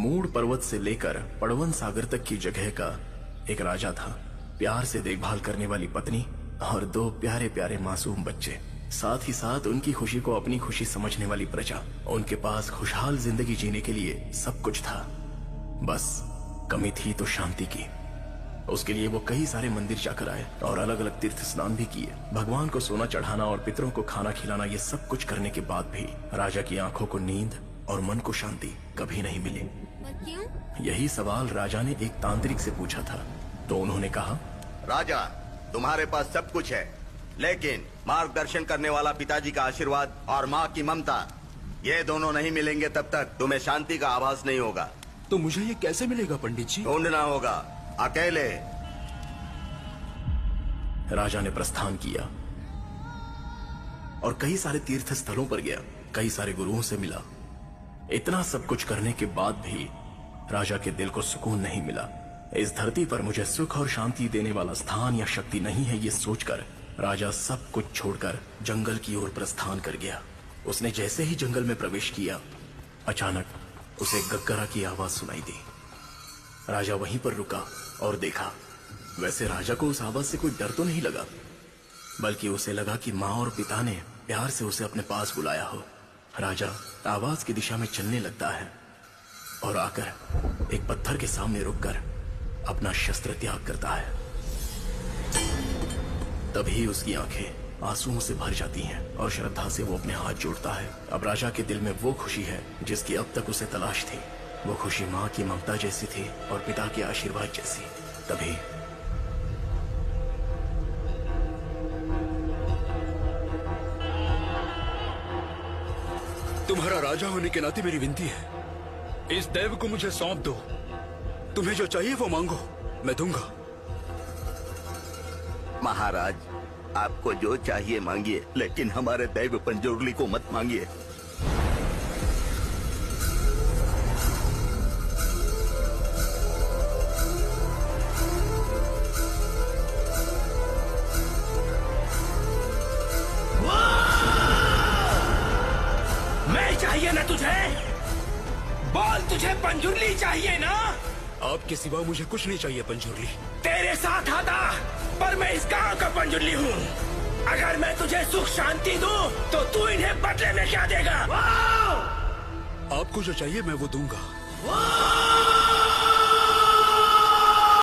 Mood पर्वत से लेकर पड़वन सागर तक की जगह का एक राजा था। प्यार से देखभाल करने वाली पत्नी और 2 प्यारे प्यारे मासूम बच्चे, साथ ही साथ उनकी खुशी को अपनी खुशी समझने वाली प्रजा। उनके पास खुशहाल जिंदगी जीने के लिए सब कुछ था, बस कमी थी तो शांति की। उसके लिए वो कई सारे मंदिर जाकर आए और अलग अलग तीर्थ स्नान भी किए। भगवान को सोना चढ़ाना और पितरों को खाना खिलाना, ये सब कुछ करने के बाद भी राजा की आंखों को नींद और मन को शांति कभी नहीं मिली। क्यों? यही सवाल राजा ने एक तांत्रिक से पूछा था, तो उन्होंने कहा, राजा, तुम्हारे पास सब कुछ है, लेकिन मार्गदर्शन करने वाला पिताजी का आशीर्वाद और माँ की ममता, ये दोनों नहीं मिलेंगे तब तक तुम्हें शांति का आभास नहीं होगा। तो मुझे ये कैसे मिलेगा पंडित जी? ढूंढना होगा, अकेले। राजा ने प्रस्थान किया और कई सारे तीर्थ स्थलों पर गया, कई सारे गुरुओं से मिला। इतना सब कुछ करने के बाद भी राजा के दिल को सुकून नहीं मिला। इस धरती पर मुझे सुख और शांति देने वाला स्थान या शक्ति नहीं है, ये सोचकर राजा सब कुछ छोड़कर जंगल की ओर प्रस्थान कर गया। उसने जैसे ही जंगल में प्रवेश किया, अचानक उसे गग्गरा की आवाज सुनाई दी। राजा वहीं पर रुका और देखा। वैसे राजा को उस आवाज से कोई डर तो नहीं लगा, बल्कि उसे लगा कि माँ और पिता ने प्यार से उसे अपने पास बुलाया हो। राजा आवाज की दिशा में चलने लगता है और आकर एक पत्थर के सामने रुककर अपना शस्त्र त्याग करता है। तभी उसकी आंखें आंसुओं से भर जाती हैं और श्रद्धा से वो अपने हाथ जोड़ता है। अब राजा के दिल में वो खुशी है जिसकी अब तक उसे तलाश थी। वो खुशी माँ की ममता जैसी थी और पिता के आशीर्वाद जैसी। तभी तुम्हारा राजा होने के नाते मेरी विनती है, इस दैव को मुझे सौंप दो। तुम्हें जो चाहिए वो मांगो, मैं दूंगा। महाराज, आपको जो चाहिए मांगिए, लेकिन हमारे दैव पंजोरली को मत मांगिए। मैं चाहिए ना तुझे? बोल, तुझे पंजुर्ली चाहिए ना? आपके सिवा मुझे कुछ नहीं चाहिए पंजुर्ली। तेरे साथ आता, पर मैं इस गांव का पंजुर्ली हूँ। अगर मैं तुझे सुख शांति दूँ, तो तू इन्हें बदले में क्या देगा? आपको जो चाहिए मैं वो दूंगा।